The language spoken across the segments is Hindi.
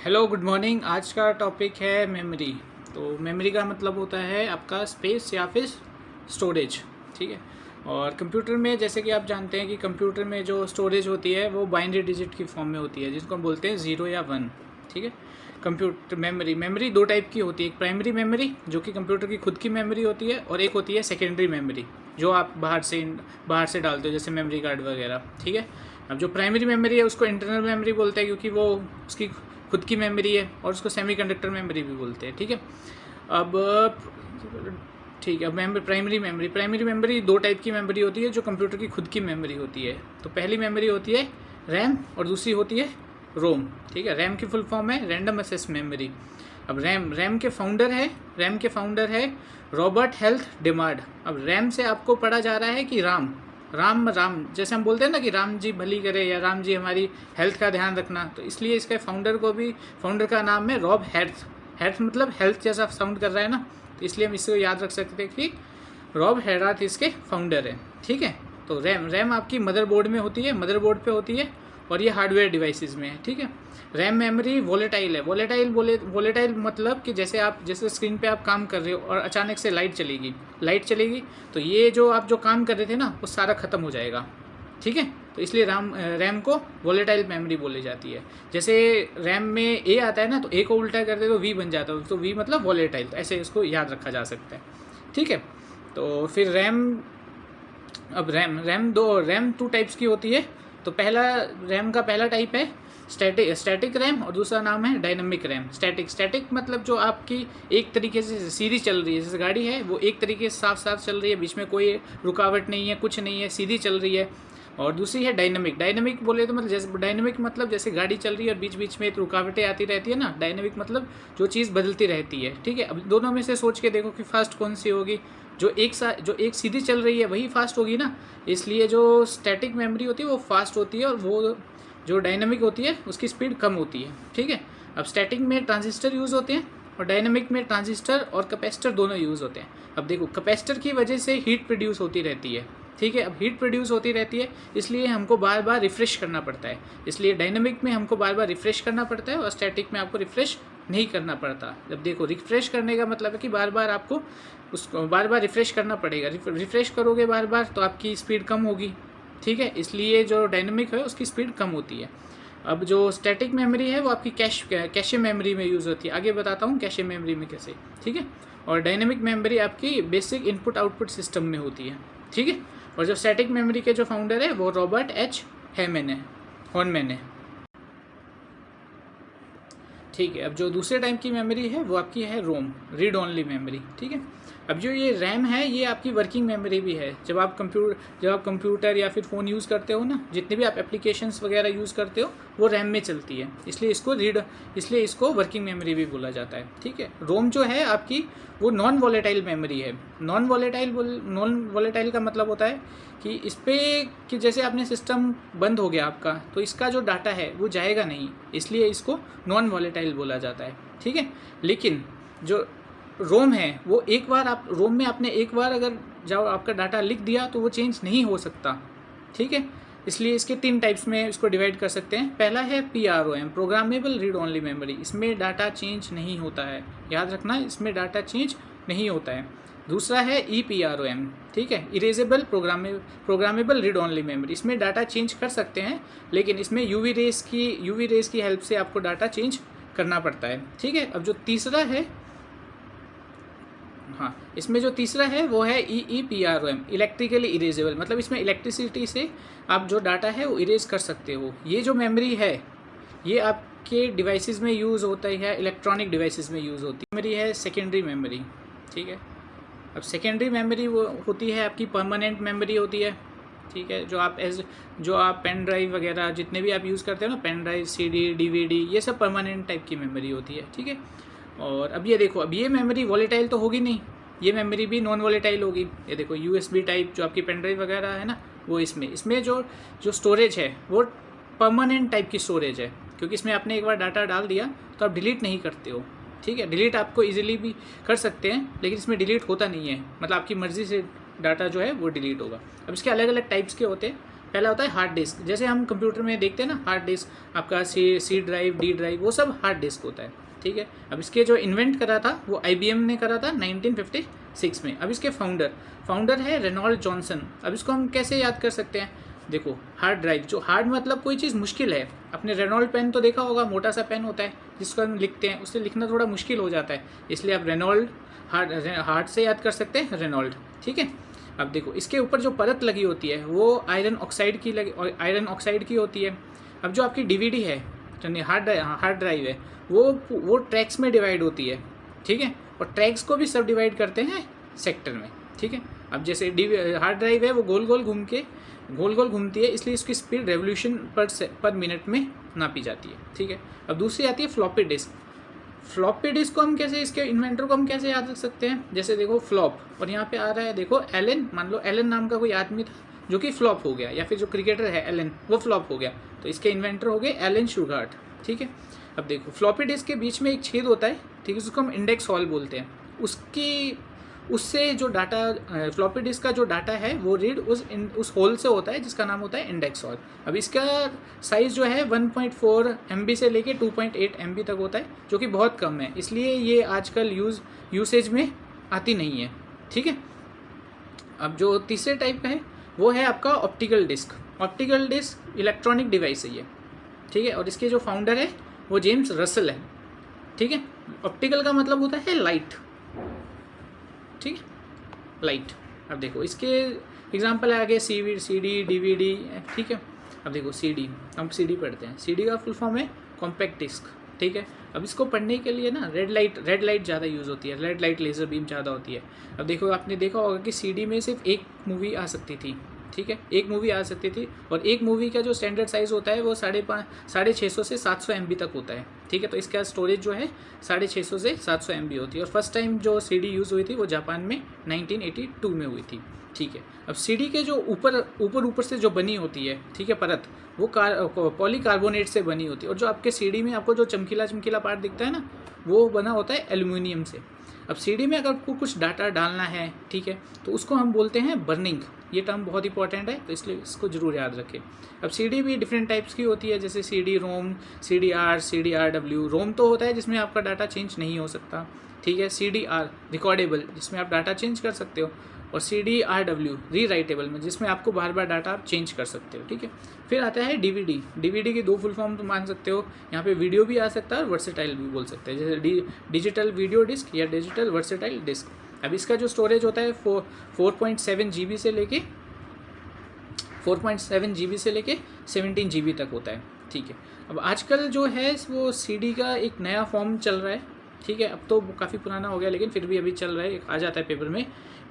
Hello good morning. आज का टॉपिक है मेमोरी। तो मेमोरी का मतलब होता है आपका स्पेस या फिर स्टोरेज। ठीक है। और कंप्यूटर में जैसे कि आप जानते हैं कि कंप्यूटर में जो स्टोरेज होती है वो बाइनरी डिजिट की फॉर्म में होती है, जिसको हम बोलते हैं 0 या 1। ठीक है। कंप्यूटर मेमोरी दो टाइप की होती है। एक प्राइमरी मेमोरी जो कि कंप्यूटर की खुद की मेमोरी होती है, और एक होती है सेकेंडरी मेमोरी जो आप बाहर से डालते हो, जैसे मेमोरी कार्ड वगैरह। ठीक है। अब जो प्राइमरी मेमोरी है उसको इंटरनल मेमोरी बोलते हैं, क्योंकि वो उसकी खुद की मेमोरी है, और उसको सेमीकंडक्टर मेमोरी भी बोलते हैं। ठीक है। अब ठीक है, अब प्राइमरी मेमोरी दो टाइप की मेमोरी होती है जो कंप्यूटर की खुद की मेमोरी होती है। तो पहली मेमोरी होती है रैम, और दूसरी होती है रोम। ठीक है। रैम की फुल फॉर्म है रैंडम एक्सेस मेमोरी। अब रैम के फाउंडर है रॉबर्ट हेल्थ डिमार्ड। अब रैम से आपको पढ़ा जा रहा है कि राम राम राम जैसे हम बोलते हैं ना कि राम जी भली करे, या राम जी हमारी हेल्थ का ध्यान रखना, तो इसलिए इसके फाउंडर का नाम है रॉब हेल्थ। हेल्थ मतलब हेल्थ जैसा साउंड कर रहा है ना, तो इसलिए हम इसको याद रख सकते हैं कि रॉब हेराथ इसके फाउंडर है। ठीक है। तो रैम आपकी मदरबोर्ड में होती है, मदरबोर्ड पे होती है, और ये हार्डवेयर डिवाइसेस में है। ठीक है। रैम मेमोरी वोलेटाइल है। वोलेटाइल मतलब कि जैसे स्क्रीन पे आप काम कर रहे हो और अचानक से लाइट चलेगी तो ये जो आप जो काम कर रहे थे ना वो सारा ख़त्म हो जाएगा। ठीक है। तो इसलिए रैम को वोलेटाइल मेमोरी बोली जाती है। जैसे रैम में ए आता है ना, तो ए को उल्टा कर दे तो वी बन जाता है, तो वी मतलब वोलेटाइल। तो ऐसे इसको याद रखा जा सकता है। ठीक है। तो फिर रैम टू टाइप्स की होती है। तो रैम का पहला टाइप है स्टैटिक रैम, और दूसरा नाम है डायनामिक रैम। स्टैटिक मतलब जो आपकी एक तरीके से सीधी चल रही है, जैसे गाड़ी है वो एक तरीके से साफ साफ चल रही है, बीच में कोई रुकावट नहीं है, कुछ नहीं है, सीधी चल रही है। और दूसरी है डायनामिक बोले तो मतलब जैसे डायनामिक मतलब जैसे गाड़ी चल रही है और बीच बीच में रुकावटें आती रहती है ना। डायनामिक मतलब जो चीज़ बदलती रहती है। ठीक है। अब दोनों में से सोच के देखो कि फास्ट कौन सी होगी। जो एक सीधी चल रही है वही फास्ट होगी ना, इसलिए जो स्टैटिक मेमोरी होती है वो फास्ट होती है, और वो जो डायनामिक होती है उसकी स्पीड कम होती है। ठीक है। अब स्टैटिक में ट्रांजिस्टर यूज़ होते हैं, और डायनामिक में ट्रांजिस्टर और कैपेसिटर दोनों यूज़ होते हैं। अब देखो, कैपेसिटर की वजह से हीट प्रोड्यूस होती रहती है। ठीक है। अब हीट प्रोड्यूस होती रहती है, इसलिए हमको बार बार रिफ़्रेश करना पड़ता है। इसलिए डायनामिक में हमको बार बार रिफ़्रेश करना पड़ता है, और स्टैटिक में आपको रिफ़्रेश नहीं करना पड़ता। जब देखो, रिफ़्रेश करने का मतलब है कि बार बार आपको उसको बार बार रिफ़्रेश करना पड़ेगा। रिफ़्रेश करोगे बार बार तो आपकी स्पीड कम होगी। ठीक है। इसलिए जो डायनामिक है उसकी स्पीड कम होती है। अब जो स्टैटिक मेमोरी है वो आपकी कैशे मेमोरी में यूज़ होती है। आगे बताता हूँ कैशे मेमोरी में कैसे। ठीक है। और डायनेमिक मेमोरी आपकी बेसिक इनपुट आउटपुट सिस्टम में होती है। ठीक है। और जो स्टैटिक मेमोरी के जो फाउंडर है वो रॉबर्ट एच हॉनमैन है। ठीक है। अब जो दूसरे टाइप की मेमोरी है वो आपकी है रोम, रीड ओनली मेमोरी। ठीक है। अब जो ये रैम है ये आपकी वर्किंग मेमोरी भी है। जब आप कंप्यूटर या फिर फ़ोन यूज़ करते हो ना, जितने भी आप एप्लीकेशंस वगैरह यूज़ करते हो वो रैम में चलती है, इसलिए इसको वर्किंग मेमोरी भी बोला जाता है। ठीक है। रोम जो है आपकी वो नॉन वॉलेटाइल मेमोरी है। नॉन वॉलेटाइल का मतलब होता है कि इस पर कि जैसे आपने सिस्टम बंद हो गया आपका, तो इसका जो डाटा है वो जाएगा नहीं, इसलिए इसको नॉन वॉलेटाइल बोला जाता है। ठीक है। लेकिन जो रोम है वो रोम में आपने एक बार अगर जब आपका डाटा लिख दिया तो वो चेंज नहीं हो सकता। ठीक है। इसलिए इसके 3 टाइप्स में इसको डिवाइड कर सकते हैं। पहला है PROM, programmable read only memory. इसमें डाटा चेंज नहीं होता है, याद रखना, इसमें डाटा चेंज नहीं होता है। दूसरा है EPROM, ठीक है, erasable programmable read only memory. इसमें डाटा चेंज कर सकते हैं, लेकिन इसमें यूवी रेस की हेल्प से आपको डाटा चेंज करना पड़ता है। ठीक है। अब जो तीसरा है, हाँ, इसमें जो तीसरा है वो है EEPROM, इलेक्ट्रिकली इरेजेबल, मतलब इसमें इलेक्ट्रिसिटी से आप जो डाटा है वो इरेज कर सकते हो। ये जो मेमोरी है ये आपके डिवाइसेस में यूज़ होता है, इलेक्ट्रॉनिक डिवाइसेस में यूज़ होती है। मेमोरी है सेकेंडरी मेमोरी। ठीक है। अब सेकेंडरी मेमोरी वो होती है आपकी परमानेंट मेमोरी होती है। ठीक है। जो आप पेन ड्राइव वगैरह जितने भी आप यूज़ करते हो ना, पेन ड्राइव, CD, DVD, ये सब परमानेंट टाइप की मेमोरी होती है। ठीक है। और अब ये देखो, अब ये मेमोरी वॉलेटाइल तो होगी नहीं, ये मेमोरी भी नॉन वॉलेटाइल होगी। ये देखो, USB टाइप जो आपकी पेन ड्राइव वगैरह है ना, वो इसमें जो स्टोरेज है वो परमानेंट टाइप की स्टोरेज है, क्योंकि इसमें आपने एक बार डाटा डाल दिया तो आप डिलीट नहीं करते हो। ठीक है। डिलीट आपको इजीली भी कर सकते हैं, लेकिन इसमें डिलीट होता नहीं है, मतलब आपकी मर्ज़ी से डाटा जो है वो डिलीट होगा। अब इसके अलग अलग टाइप्स के होते हैं। पहला होता है हार्ड डिस्क, जैसे हम कंप्यूटर में देखते हैं ना, हार्ड डिस्क आपका सी ड्राइव, डी ड्राइव, वो सब हार्ड डिस्क होता है, ठीक है। अब इसके जो इन्वेंट करा था वो IBM ने करा था 1956 में। अब इसके फाउंडर है रेनॉल्ड जॉनसन। अब इसको हम कैसे याद कर सकते हैं, देखो हार्ड ड्राइव, जो हार्ड मतलब कोई चीज़ मुश्किल है, अपने रेनॉल्ड पेन तो देखा होगा, मोटा सा पेन होता है जिसको हम लिखते हैं, उससे लिखना थोड़ा मुश्किल हो जाता है, इसलिए आप रेनॉल्ड हार्ड से याद कर सकते हैं रेनॉल्ड, ठीक है। अब देखो इसके ऊपर जो परत लगी होती है वो आयरन ऑक्साइड की होती है। अब जो आपकी DVD है, हार्ड ड्राइव है, वो ट्रैक्स में डिवाइड होती है, ठीक है, और ट्रैक्स को भी सब डिवाइड करते हैं सेक्टर में, ठीक है। अब जैसे हार्ड ड्राइव है वो गोल गोल घूमती है, इसलिए इसकी स्पीड रेवोल्यूशन पर मिनट में नापी जाती है, ठीक है। अब दूसरी आती है फ्लॉपी डिस्क को हम कैसे, इसके इन्वेंटर को हम कैसे याद रख सकते हैं, जैसे देखो फ्लॉप, और यहाँ पे आ रहा है देखो एलन, मान लो एलन नाम का कोई आदमी था जो कि फ्लॉप हो गया, या फिर जो क्रिकेटर है एलन वो फ्लॉप हो गया, तो इसके इन्वेंटर हो गए एलन शुगार्ट, ठीक है। अब देखो फ्लॉपी डिस्क के बीच में एक छेद होता है, ठीक है, उसको हम इंडेक्स हॉल बोलते हैं। उससे जो डाटा, फ्लॉपी डिस्क का जो डाटा है वो रीड उस होल से होता है जिसका नाम होता है इंडेक्स हॉल। अब इसका साइज़ जो है 1.4 MB से लेके 2.8 MB तक होता है, जो कि बहुत कम है, इसलिए ये आजकल यूसेज में आती नहीं है, ठीक है। अब जो तीसरे टाइप का है वो है आपका ऑप्टिकल डिस्क इलेक्ट्रॉनिक डिवाइस है ये, ठीक है, और इसके जो फाउंडर है वो जेम्स रसल है, ठीक है। ऑप्टिकल का मतलब होता है लाइट, ठीक है, लाइट। अब देखो इसके एग्जांपल है आगे CD, DVD, ठीक है। अब देखो हम CD पढ़ते हैं, CD का फुल फॉर्म है कॉम्पैक्ट डिस्क, ठीक है। अब इसको पढ़ने के लिए ना रेड लाइट ज़्यादा यूज़ होती है, रेड लाइट लेज़र बीम ज़्यादा होती है। अब देखो आपने देखा होगा कि CD में सिर्फ एक मूवी आ सकती थी, ठीक है, एक मूवी आ सकती थी, और एक मूवी का जो स्टैंडर्ड साइज़ होता है वो 650 से 700 MB तक होता है, ठीक है। तो इसका स्टोरेज जो है 650 से 700 MB होती है, और फर्स्ट टाइम जो CD यूज़ हुई थी वो जापान में 1982 में हुई थी, ठीक है। अब CD के जो ऊपर से जो बनी होती है, ठीक है, परत, वो पॉलीकार्बोनेट से बनी होती है, और जो आपके CD में आपको जो चमकीला पार्ट दिखता है ना, वो बना होता है एल्यूमिनियम से। अब CD में अगर आपको कुछ डाटा डालना है, ठीक है, तो उसको हम बोलते हैं बर्निंग, ये टर्म बहुत इंपॉर्टेंट है, तो इसलिए इसको जरूर याद रखें। अब CD भी डिफरेंट टाइप्स की होती है, जैसे CD रोम, CDR, CDRW। रोम तो होता है जिसमें आपका डाटा चेंज नहीं हो सकता, ठीक है। CDR रिकॉर्डेबल, जिसमें आप डाटा चेंज कर सकते हो, और CDRW रीराइटेबल में, जिसमें आपको बार बार डाटा आप चेंज कर सकते हो, ठीक है। फिर आता है DVD की दो फुल फॉर्म तुम मान सकते हो, यहाँ पे वीडियो भी आ सकता है और वर्सेटाइल भी बोल सकते हैं, जैसे डिजिटल वीडियो डिस्क या डिजिटल वर्सेटाइल डिस्क। अब इसका जो स्टोरेज होता है 4.7 GB से लेके 17 GB तक होता है, ठीक है। अब आजकल जो है वो CD का एक नया फॉर्म चल रहा है, ठीक है, अब तो काफ़ी पुराना हो गया लेकिन फिर भी अभी चल रहा है, आ जाता है पेपर में,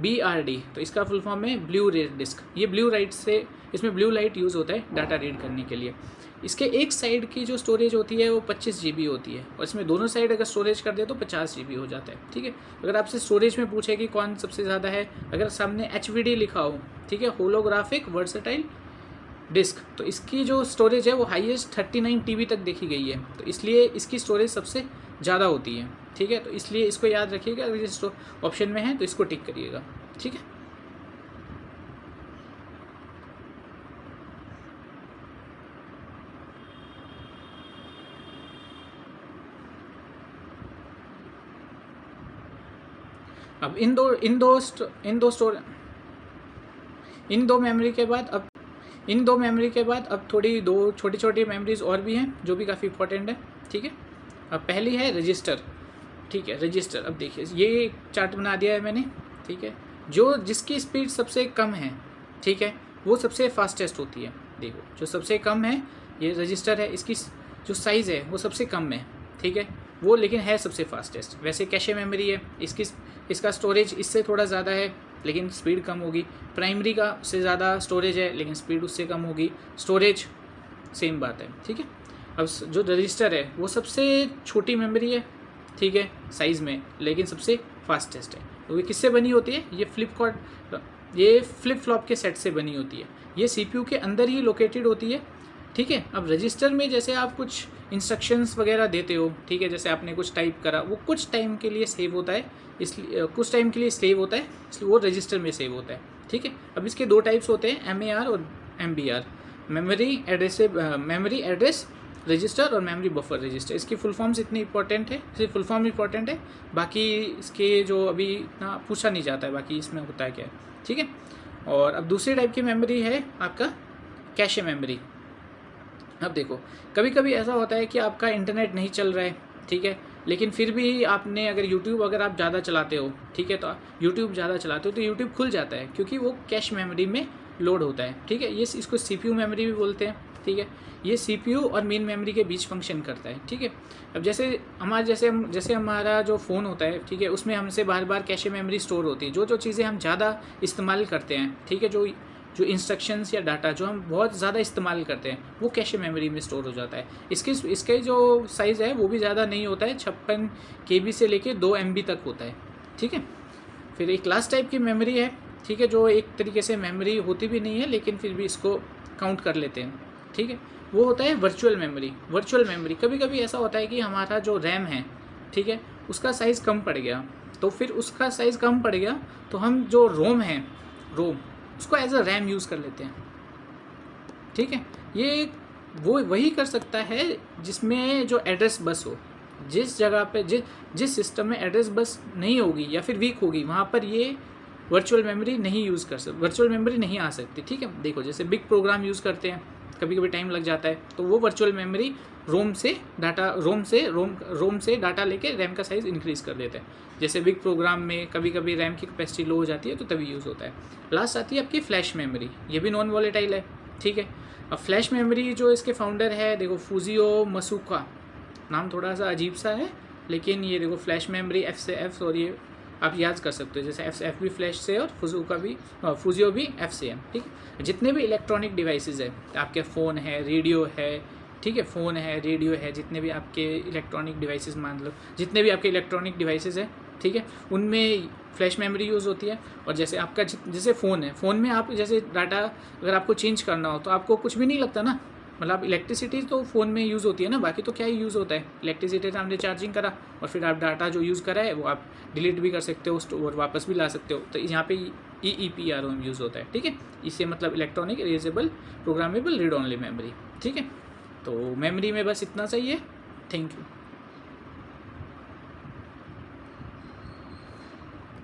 BRD। तो इसका फुल फॉर्म है ब्लू रे डिस्क। ये इसमें ब्लू लाइट यूज़ होता है डाटा रीड करने के लिए। इसके एक साइड की जो स्टोरेज होती है वो 25 GB होती है, और इसमें दोनों साइड अगर स्टोरेज कर दे तो 50 GB हो जाता है, ठीक है। अगर आपसे स्टोरेज में पूछे कि कौन सबसे ज़्यादा है, अगर सामने HVD लिखा हो, ठीक है, होलोग्राफिक वर्सेटाइल डिस्क, तो इसकी जो स्टोरेज है वो हाईएस्ट 39 TB तक देखी गई है, तो इसलिए इसकी स्टोरेज सबसे ज़्यादा होती है, ठीक है। तो इसलिए इसको याद रखिएगा, अगर इस ऑप्शन में है तो इसको टिक करिएगा, ठीक है। अब इन दो मेमोरी के बाद अब थोड़ी दो छोटी छोटी मेमोरीज और भी हैं जो भी काफ़ी इंपॉर्टेंट है, ठीक है। अब पहली है रजिस्टर, ठीक है, रजिस्टर। अब देखिए ये चार्ट बना दिया है मैंने, ठीक है, जिसकी स्पीड सबसे कम है, ठीक है, वो सबसे फास्टेस्ट होती है। देखो जो सबसे कम है ये रजिस्टर है, इसकी जो साइज़ है वो सबसे कम है, ठीक है, वो लेकिन है सबसे फास्टेस्ट। वैसे कैशे मेमोरी है, इसका स्टोरेज इससे थोड़ा ज़्यादा है लेकिन स्पीड कम होगी। प्राइमरी का से ज़्यादा स्टोरेज है लेकिन स्पीड उससे कम होगी, स्टोरेज सेम बात है, ठीक है। अब जो रजिस्टर है वो सबसे छोटी मेमोरी है, ठीक है, साइज़ में, लेकिन सबसे फास्टेस्ट है। तो ये किससे बनी होती है, ये फ्लिप फ्लॉप के सेट से बनी होती है, ये CPU के अंदर ही लोकेटेड होती है, ठीक है। अब रजिस्टर में जैसे आप कुछ इंस्ट्रक्शंस वगैरह देते हो, ठीक है, जैसे आपने कुछ टाइप करा, वो कुछ टाइम के लिए सेव होता है, इसलिए कुछ टाइम के लिए सेव होता है, इसलिए वो रजिस्टर में सेव होता है, ठीक है। अब इसके दो टाइप्स होते हैं, MAR और MBR, मेमोरी एड्रेस रजिस्टर और मेमोरी बफर रजिस्टर। इसकी फुल फॉर्म्स इतनी इंपॉर्टेंट है, सिर्फ फुल फॉर्म इंपॉर्टेंट है, बाकी इसके जो अभी इतना पूछा नहीं जाता है, बाकी इसमें होता है क्या है, ठीक है। और अब दूसरी टाइप की मेमोरी है आपका कैशे मेमोरी। अब देखो कभी कभी ऐसा होता है कि आपका इंटरनेट नहीं चल रहा है, ठीक है, लेकिन फिर भी आपने अगर यूट्यूब अगर आप ज़्यादा चलाते हो, ठीक है, तो यूट्यूब ज़्यादा चलाते हो तो यूट्यूब खुल जाता है क्योंकि वो कैश मेमोरी में लोड होता है, ठीक है। ये इसको CPU मेमोरी भी बोलते हैं, ठीक है। ये CPU और मेन मेमोरी के बीच फंक्शन करता है, ठीक है। अब जैसे हमारा जो फ़ोन होता है, ठीक है, उसमें हमसे बार बार कैशे मेमोरी स्टोर होती है। जो चीज़ें हम ज़्यादा इस्तेमाल करते हैं, ठीक है, जो इंस्ट्रक्शंस या डाटा जो हम बहुत ज़्यादा इस्तेमाल करते हैं वो कैशे मेमोरी में स्टोर हो जाता है। इसके जो साइज़ है वो भी ज़्यादा नहीं होता है, 56 KB से लेके 2 MB तक होता है, ठीक है। फिर एक लास्ट टाइप की मेमोरी है, ठीक है, जो एक तरीके से मेमोरी होती भी नहीं है लेकिन फिर भी इसको काउंट कर लेते हैं, ठीक है। वो होता है वर्चुअल मेमोरी। कभी कभी ऐसा होता है कि हमारा जो रैम है, ठीक है, उसका साइज़ कम पड़ गया, तो फिर उसका साइज़ कम पड़ गया तो हम जो रोम उसको एज अ रैम यूज़ कर लेते हैं, ठीक है। ये वो वही कर सकता है जिसमें जो एड्रेस बस हो, जिस जगह पे जिस सिस्टम में एड्रेस बस नहीं होगी या फिर वीक होगी वहाँ पर ये वर्चुअल मेमोरी नहीं आ सकती, ठीक है। देखो जैसे बिग प्रोग्राम यूज़ करते हैं, कभी कभी टाइम लग जाता है, तो वो वर्चुअल मेमोरी रोम से डाटा लेके रैम का साइज़ इंक्रीज़ कर देते हैं। जैसे बिग प्रोग्राम में कभी कभी रैम की कैपेसिटी लो हो जाती है तो तभी यूज़ होता है। लास्ट आती है आपकी फ्लैश मेमोरी, ये भी नॉन वॉलेटाइल है, ठीक है। अब फ्लैश मेमोरी जो इसके फाउंडर है, देखो फुजियो मात्सुका, नाम थोड़ा सा अजीब सा है, लेकिन ये देखो फ्लैश मेमोरी F से F, और ये आप याद कर सकते हो, जैसे F भी फ्लैश से और फुजियो भी F से है, ठीक है। जितने भी इलेक्ट्रॉनिक डिवाइसेस है, आपके फ़ोन है, रेडियो है, ठीक है, फ़ोन है, रेडियो है, जितने भी आपके इलेक्ट्रॉनिक डिवाइसेस मान लो, जितने भी आपके इलेक्ट्रॉनिक डिवाइसेस है, ठीक है, उनमें फ्लैश मेमोरी यूज़ होती है। और जैसे आपका जैसे फ़ोन है, फ़ोन में आप जैसे डाटा अगर आपको चेंज करना हो तो आपको कुछ भी नहीं लगता ना, मतलब इलेक्ट्रिसिटी तो फ़ोन में यूज़ होती है ना, बाकी तो क्या ही यूज़ होता है, इलेक्ट्रिसिटी से हमने चार्जिंग करा और फिर आप डाटा जो यूज़ करा है वो आप डिलीट भी कर सकते हो और वापस भी ला सकते हो। तो यहाँ पे EEPROM यूज़ होता है, ठीक है। इससे मतलब electronic erasable programmable read only memory, ठीक है। तो मेमोरी में बस इतना चाहिए। Thank you.